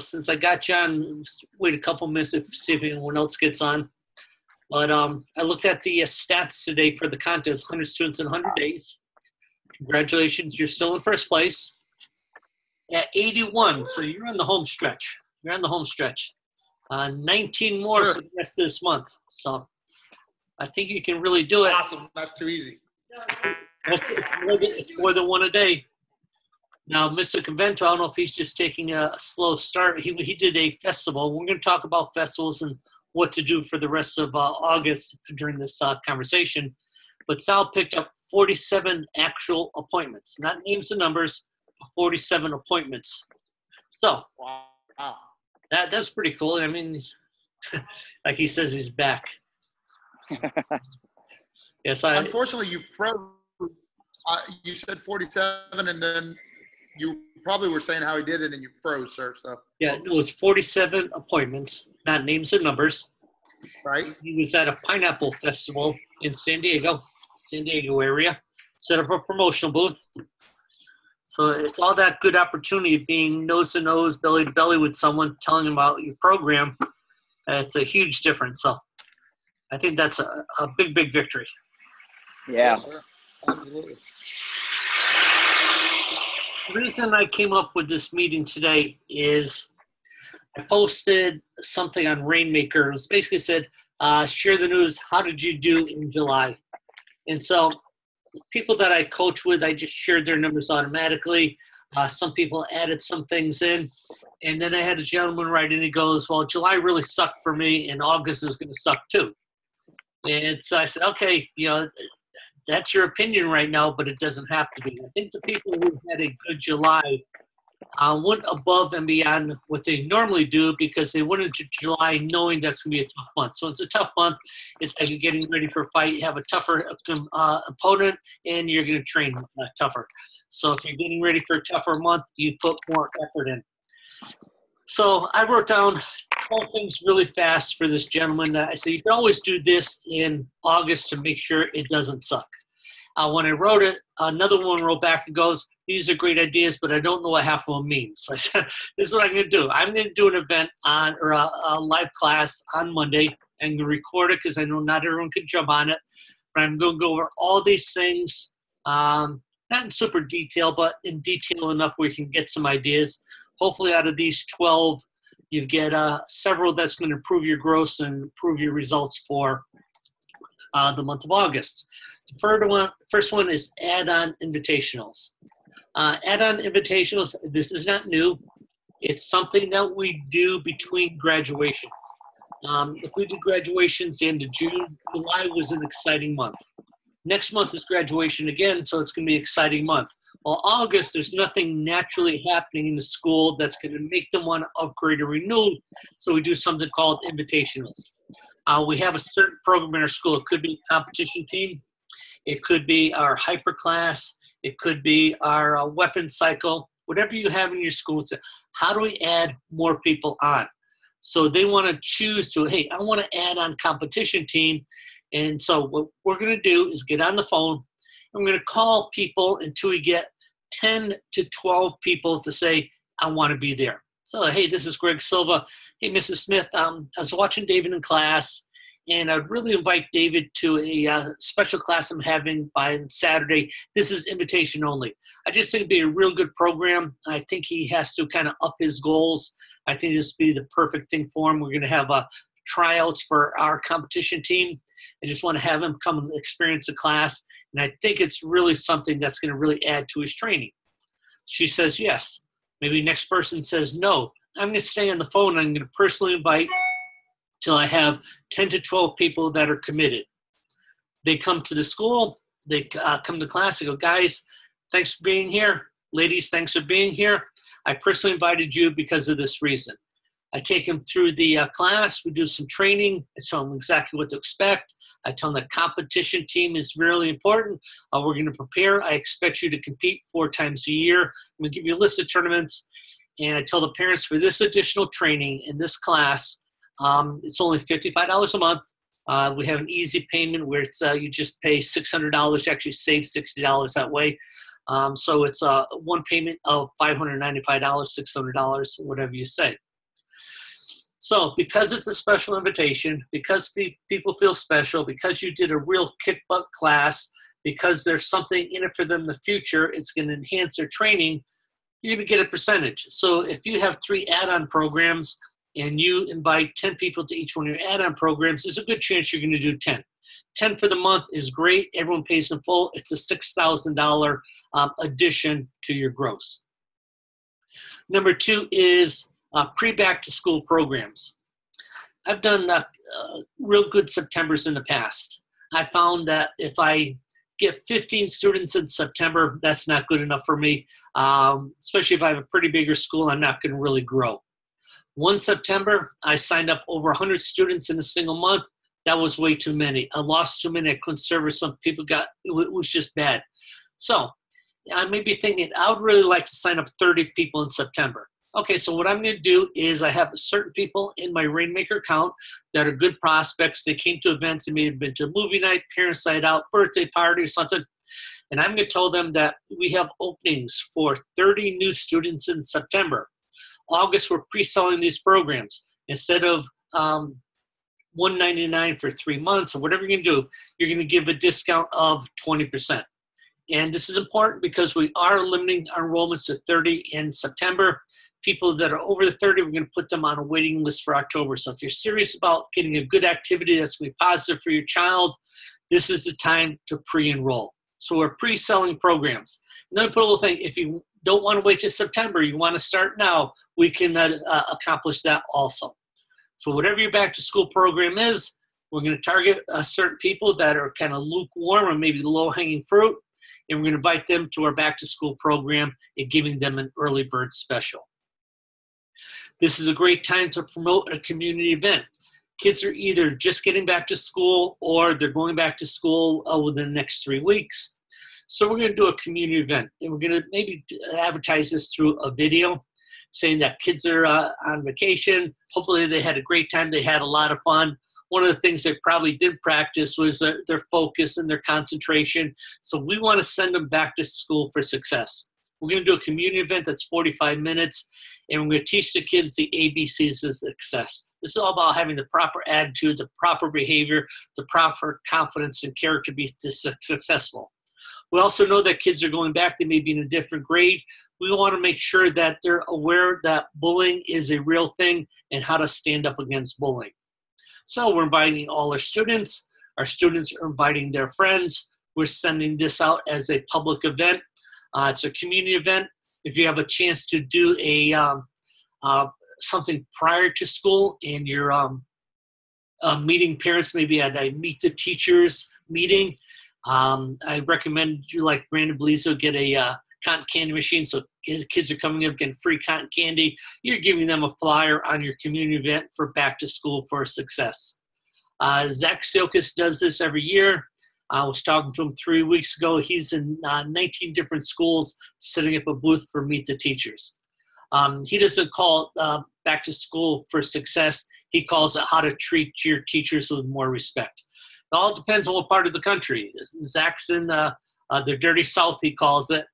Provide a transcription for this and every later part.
Since I got you on, wait a couple minutes to see if anyone else gets on. But I looked at the stats today for the contest, 100 students in 100 days. Congratulations, you're still in first place at 81, so you're on the home stretch. 19 more for the rest of this month. So I think you can really do it. Awesome. That's too easy. It's more than one a day. Now, Mr. Convento, I don't know if he's just taking a slow start. He did a festival. We're going to talk about festivals and what to do for the rest of August during this conversation. But Sal picked up 47 actual appointments, not names and numbers, but 47 appointments. So wow. That's pretty cool. I mean, like he says, he's back. Yes, Unfortunately, you froze. You said 47, and then you probably were saying how he did it, and you froze, sir. So yeah, it was 47 appointments, not names and numbers. Right. He was at a pineapple festival in San Diego area, set up a promotional booth. So it's all that good opportunity of being nose to nose, belly to belly with someone, telling them about your program. It's a huge difference. So I think that's a big, big victory. Yeah. Yes, sir. Absolutely. The reason I came up with this meeting today is I posted something on Rainmaker. It was basically said, share the news. How did you do in July? And so people that I coach with, I just shared their numbers automatically. Some people added some things in. And then I had a gentleman write in, he goes, well, July really sucked for me, and August is going to suck too. And so I said, okay, that's your opinion right now, but it doesn't have to be. I think the people who had a good July went above and beyond what they normally do because they went into July knowing that's going to be a tough month. So it's a tough month. It's like you're getting ready for a fight. You have a tougher opponent, and you're going to train tougher. So if you're getting ready for a tougher month, you put more effort in. So I wrote down 12 things really fast for this gentleman. I said, you can always do this in August to make sure it doesn't suck. When I wrote it, another one wrote back and goes, these are great ideas, but I don't know what half of them mean. So I said, this is what I'm going to do. I'm going to do an event or a live class on Monday. I'm going to record it because I know not everyone can jump on it. But I'm going to go over all these things, not in super detail, but in detail enough where you can get some ideas. Hopefully out of these 12, you get several that's going to improve your growth and improve your results for the month of August. The first one is add-on invitationals. Add-on invitationals, this is not new. It's something that we do between graduations. If we did graduations the end of June, July was an exciting month. Next month is graduation again, so it's going to be an exciting month. Well, August, there's nothing naturally happening in the school that's going to make them want to upgrade or renew, so we do something called invitationals. We have a certain program in our school. It could be a competition team. It could be our hyper class. It could be our weapons cycle. Whatever you have in your school, how do we add more people on? So they want to choose to, hey, I want to add on competition team. And so what we're going to do is get on the phone. I'm going to call people until we get 10 to 12 people to say, I want to be there. So, hey, this is Greg Silva. Hey, Mrs. Smith, I was watching David in class, and I'd really invite David to a special class I'm having by Saturday. This is invitation only. I just think it'd be a real good program. I think he has to kind of up his goals. I think this would be the perfect thing for him. We're going to have tryouts for our competition team. I just want to have him come and experience the class. And I think it's really something that's going to really add to his training. She says yes. Maybe next person says no. I'm going to stay on the phone. And I'm going to personally invite till I have 10 to 12 people that are committed. They come to the school. They come to class. They go, guys, thanks for being here. Ladies, thanks for being here. I personally invited you because of this reason. I take them through the class. We do some training. I tell them exactly what to expect. I tell them the competition team is really important. We're going to prepare. I expect you to compete 4 times a year. I'm going to give you a list of tournaments. And I tell the parents for this additional training in this class, it's only $55 a month. We have an easy payment where it's you just pay $600. You actually save $60 that way. So it's a one payment of $595, $600, whatever you say. So because it's a special invitation, because people feel special, because you did a real kick butt class, because there's something in it for them in the future, it's going to enhance their training, you're going to get a percentage. So if you have 3 add-on programs and you invite 10 people to each one of your add-on programs, there's a good chance you're going to do 10. 10 for the month is great. Everyone pays in full. It's a $6,000 addition to your gross. Number 2 is pre-back-to-school programs. I've done real good Septembers in the past. I found that if I get 15 students in September, that's not good enough for me, especially if I have a pretty bigger school, I'm not going to really grow. One September, I signed up over 100 students in a single month. That was way too many. I lost too many. I couldn't service some people. It was just bad. So I may be thinking, I would really like to sign up 30 people in September. Okay, so what I'm going to do is I have certain people in my Rainmaker account that are good prospects. They came to events. They may have been to a movie night, parents' night out, birthday party or something. And I'm going to tell them that we have openings for 30 new students in September. August, we're pre-selling these programs. Instead of $199 for 3 months or whatever you're going to do, you're going to give a discount of 20%. And this is important because we are limiting our enrollments to 30 in September. People that are over the 30, we're going to put them on a waiting list for October. So if you're serious about getting a good activity that's going to be positive for your child, this is the time to pre-enroll. So we're pre-selling programs. And then put a little thing, if you don't want to wait till September, you want to start now, we can accomplish that also. So whatever your back-to-school program is, we're going to target certain people that are kind of lukewarm or maybe low-hanging fruit, and we're going to invite them to our back-to-school program and giving them an early bird special. This is a great time to promote a community event. Kids are either just getting back to school or they're going back to school within the next 3 weeks. So we're going to do a community event, and we're going to maybe advertise this through a video saying that kids are on vacation. Hopefully they had a great time. They had a lot of fun. One of the things they probably did practice was their focus and their concentration. So we want to send them back to school for success. We're going to do a community event that's 45 minutes, and we're going to teach the kids the ABCs of success. This is all about having the proper attitude, the proper behavior, the proper confidence and character to be successful. We also know that kids are going back. They may be in a different grade. We want to make sure that they're aware that bullying is a real thing and how to stand up against bullying. So we're inviting all our students. Our students are inviting their friends. We're sending this out as a public event. It's a community event. If you have a chance to do something prior to school and you're meeting parents, maybe at a Meet the Teachers meeting, I recommend you, like Brandon Belizzo, get a cotton candy machine. So kids are coming up getting free cotton candy. You're giving them a flyer on your community event for back to school for success. Zach Silkus does this every year. I was talking to him 3 weeks ago. He's in 19 different schools setting up a booth for Meet the Teachers. He doesn't call it back to school for success. He calls it how to treat your teachers with more respect. It all depends on what part of the country. Zach's in the dirty South, he calls it.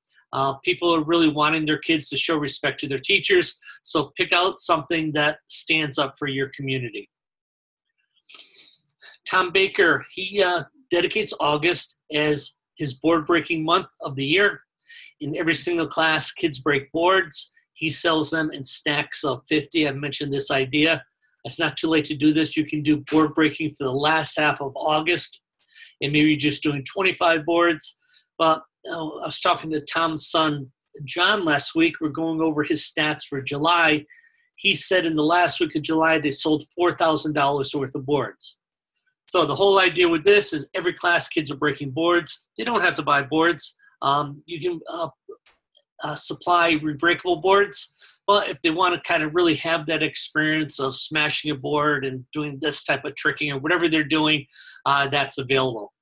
People are really wanting their kids to show respect to their teachers, so pick out something that stands up for your community. Tom Baker, he dedicates August as his board-breaking month of the year. In every single class, kids break boards. He sells them in stacks of 50. I mentioned this idea. It's not too late to do this. You can do board breaking for the last half of August, and maybe you're just doing 25 boards. But I was talking to Tom's son, John, last week. We're going over his stats for July. He said in the last week of July, they sold $4,000 worth of boards. So the whole idea with this is every class, kids are breaking boards. They don't have to buy boards. You can supply rebreakable boards. But if they want to kind of really have that experience of smashing a board and doing this type of tricking or whatever they're doing, that's available.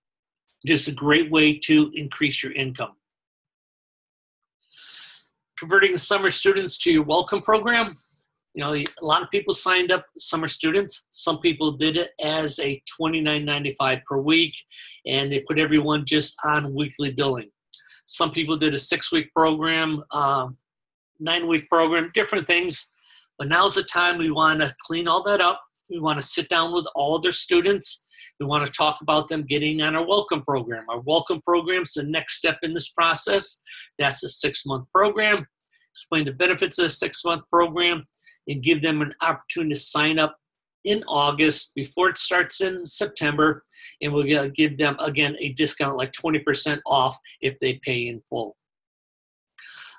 Just a great way to increase your income. Converting summer students to your welcome program. You know, a lot of people signed up summer students. Some people did it as a $29.95 per week, and they put everyone just on weekly billing. Some people did a 6-week program, 9-week program, different things. But now's the time we want to clean all that up. We want to sit down with all their students. We want to talk about them getting on our welcome program. Our welcome program is the next step in this process. That's a 6-month program. Explain the benefits of a 6-month program and give them an opportunity to sign up in August before it starts in September. And we'll give them, again, a discount like 20% off if they pay in full.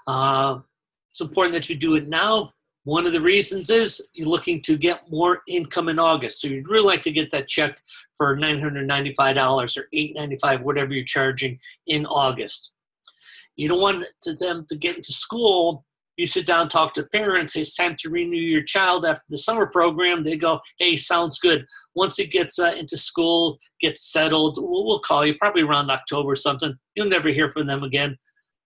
It's important that you do it now. One of the reasons is you're looking to get more income in August. So you'd really like to get that check for $995 or $895, whatever you're charging in August. You don't want them to get into school. You sit down, talk to parents. Hey, it's time to renew your child after the summer program. They go, hey, sounds good. Once it gets into school, gets settled, we'll call you probably around October or something. You'll never hear from them again.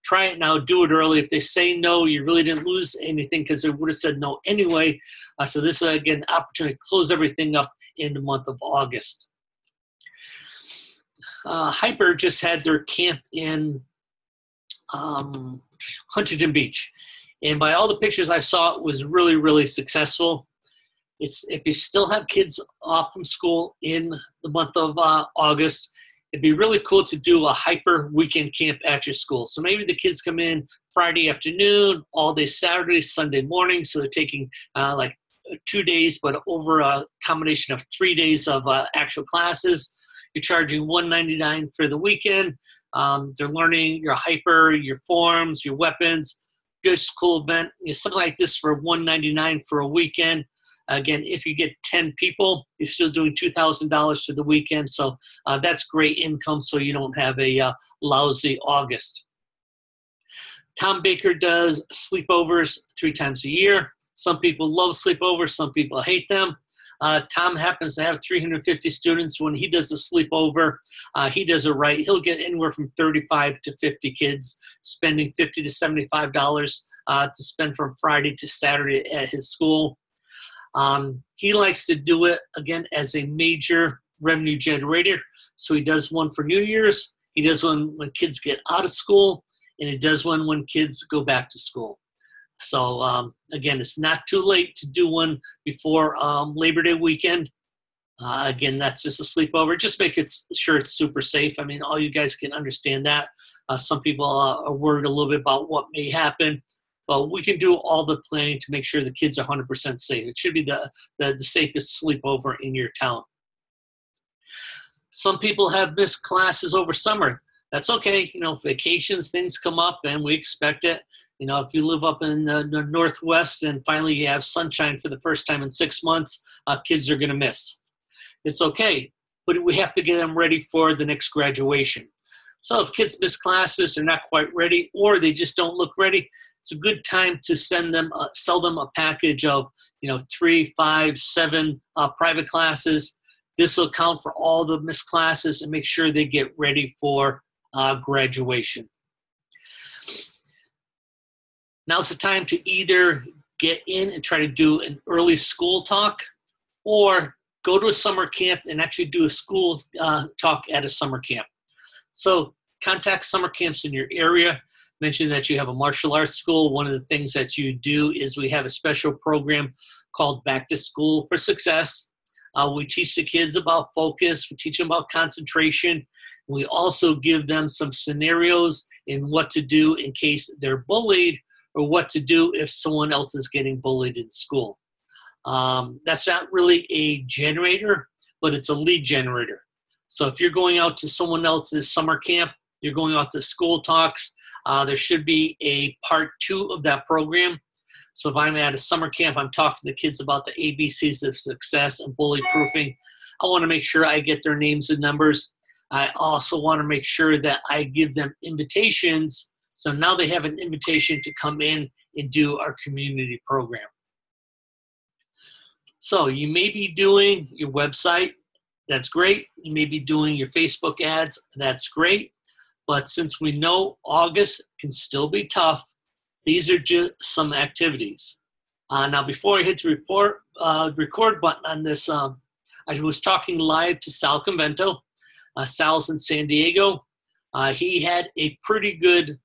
Try it now. Do it early. If they say no, you really didn't lose anything because they would have said no anyway. So this is, again, an opportunity to close everything up in the month of August. Hyper just had their camp in Huntington Beach. And by all the pictures I saw, it was really, really successful. If you still have kids off from school in the month of August, it'd be really cool to do a hyper weekend camp at your school. So maybe the kids come in Friday afternoon, all day Saturday, Sunday morning. So they're taking like 2 days, but over a combination of 3 days of actual classes. You're charging $199 for the weekend. They're learning your hyper, your forms, your weapons. Good cool event. Something like this for $199 for a weekend. Again, if you get 10 people, you're still doing $2,000 for the weekend. So that's great income so you don't have a lousy August. Tom Baker does sleepovers 3 times a year. Some people love sleepovers. Some people hate them. Tom happens to have 350 students. When he does a sleepover, he does it right. He'll get anywhere from 35 to 50 kids, spending $50 to $75 to spend from Friday to Saturday at his school. He likes to do it, again, as a major revenue generator. So he does one for New Year's. He does one when kids get out of school, and he does one when kids go back to school. So, again, it's not too late to do one before Labor Day weekend. Again, that's just a sleepover. Just make it sure it's super safe. I mean, all you guys can understand that. Some people are worried a little bit about what may happen. Well, we can do all the planning to make sure the kids are 100% safe. It should be the safest sleepover in your town. Some people have missed classes over summer. That's okay. You know, vacations, things come up, and we expect it. You know, if you live up in the Northwest and finally you have sunshine for the first time in 6 months, kids are going to miss. It's okay, but we have to get them ready for the next graduation. So if kids miss classes, they're not quite ready, or they just don't look ready, it's a good time to sell them a package of, 3, 5, 7 private classes. This will account for all the missed classes and make sure they get ready for graduation. Now's the time to either get in and try to do an early school talk, or go to a summer camp and actually do a school talk at a summer camp. So contact summer camps in your area. Mention that you have a martial arts school. One of the things that you do is we have a special program called Back to School for Success. We teach the kids about focus. We teach them about concentration. We also give them some scenarios in what to do in case they're bullied, or what to do if someone else is getting bullied in school. That's not really a generator, but it's a lead generator. So if you're going out to someone else's summer camp, you're going out to school talks, there should be a part 2 of that program. So if I'm at a summer camp, I'm talking to the kids about the ABCs of success and bully proofing. I want to make sure I get their names and numbers. I also want to make sure that I give them invitations. So now they have an invitation to come in and do our community program. So you may be doing your website. That's great. You may be doing your Facebook ads. That's great. But since we know August can still be tough, these are just some activities. Now, before I hit the record button on this, I was talking live to Sal Convento. Sal's in San Diego. He had a pretty good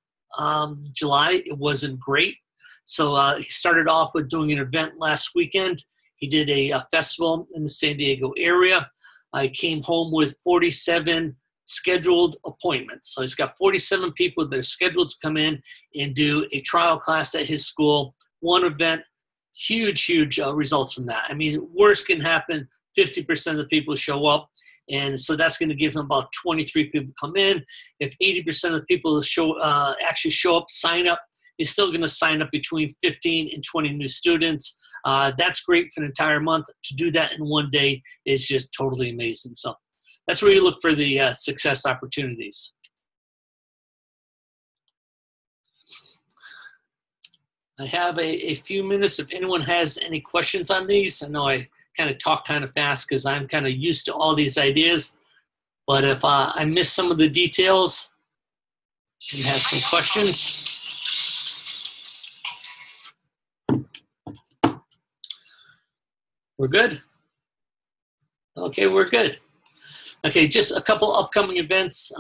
July. It wasn't great. So he started off with doing an event last weekend. He did a festival in the San Diego area. I came home with 47 scheduled appointments. So he's got 47 people that are scheduled to come in and do a trial class at his school. One event, huge results from that. I mean, worst can happen, 50% of the people show up. And so that's going to give him about 23 people come in. If 80% of the people actually show up, sign up, he's still going to sign up between 15 and 20 new students. That's great for an entire month. To do that in one day is just totally amazing. So that's where you look for the success opportunities. I have a few minutes if anyone has any questions on these. I know I kind of talk kind of fast because I'm kind of used to all these ideas. But if I miss some of the details and have some questions. We're good? Okay, we're good. Okay, just a couple upcoming events.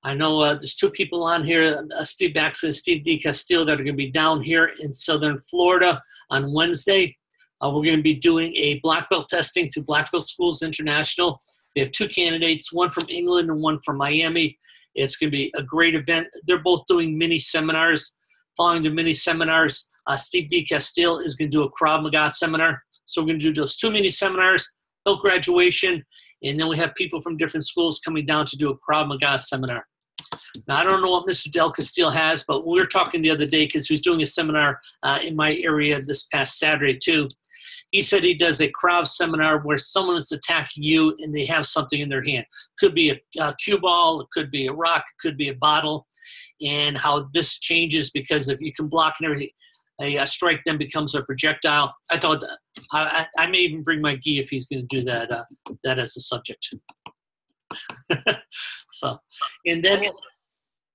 I know there's two people on here, Steve Baxter and Steve DeCastillo, that are going to be down here in Southern Florida on Wednesday. We're going to be doing a black belt testing through Black Belt Schools International. We have two candidates, one from England and one from Miami. It's going to be a great event. They're both doing mini seminars. Following the mini seminars, Steve DeCastillo is going to do a Krav Maga seminar. So we're going to do those two mini seminars, belt graduation, and then we have people from different schools coming down to do a Krav Maga seminar. Now, I don't know what Mr. Del Castillo has, but we were talking the other day because he was doing a seminar in my area this past Saturday too. He said he does a Krav seminar where someone is attacking you and they have something in their hand. Could be a cue ball, it could be a rock, it could be a bottle, and how this changes because if you can block and everything, a strike then becomes a projectile. I thought I may even bring my gi if he's going to do that as a subject. So, and then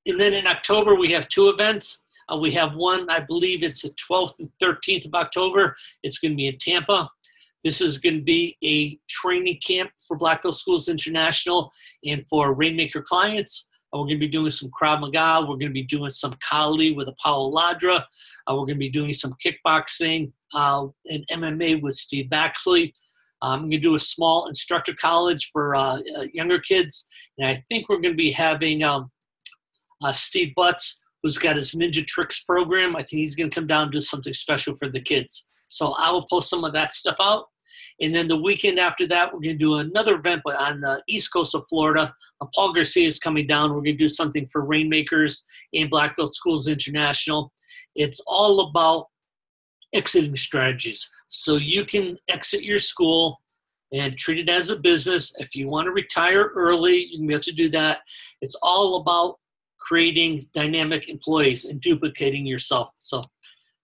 in October we have two events. We have one, I believe it's the 12th and 13th of October. It's going to be in Tampa. This is going to be a training camp for Black Belt Schools International and for Rainmaker clients. We're going to be doing some Krav Maga. We're going to be doing some Kali with Apollo Ladra. We're going to be doing some kickboxing and MMA with Steve Baxley. I'm going to do a small instructor college for younger kids. And I think we're going to be having Steve Butts, who's got his Ninja Tricks program. I think he's going to come down and do something special for the kids. So I will post some of that stuff out. And then the weekend after that, we're going to do another event, but on the east coast of Florida. Paul Garcia is coming down. We're going to do something for Rainmakers and Black Belt Schools International. It's all about exiting strategies. So you can exit your school and treat it as a business. If you want to retire early, you can be able to do that. It's all about creating dynamic employees and duplicating yourself. So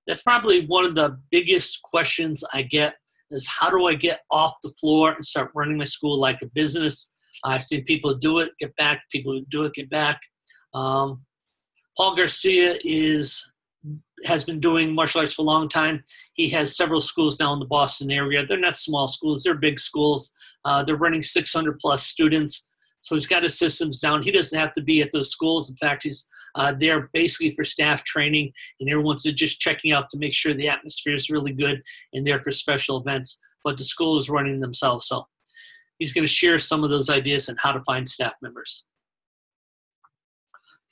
that's probably one of the biggest questions I get is how do I get off the floor and start running my school like a business? I've seen people do it, get back. People who do it, get back. Paul Garcia has been doing martial arts for a long time. He has several schools now in the Boston area. They're not small schools. They're big schools. They're running 600 plus students. So he's got his systems down. He doesn't have to be at those schools. In fact, he's there basically for staff training, and everyone's just checking out to make sure the atmosphere is really good and there for special events. But the school is running themselves. So he's going to share some of those ideas on how to find staff members.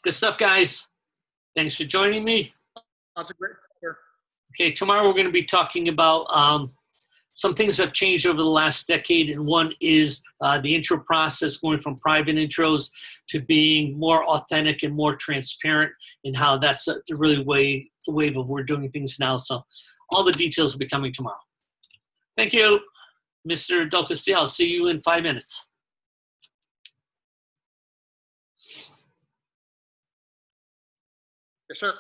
Good stuff, guys. Thanks for joining me. That's a great cover. Okay, tomorrow we're going to be talking about some things that have changed over the last decade, and one is the intro process going from private intros to being more authentic and more transparent, and how that's the wave of we're doing things now. So all the details will be coming tomorrow. Thank you, Mr. Del Castillo. I'll see you in 5 minutes. Yes, sir.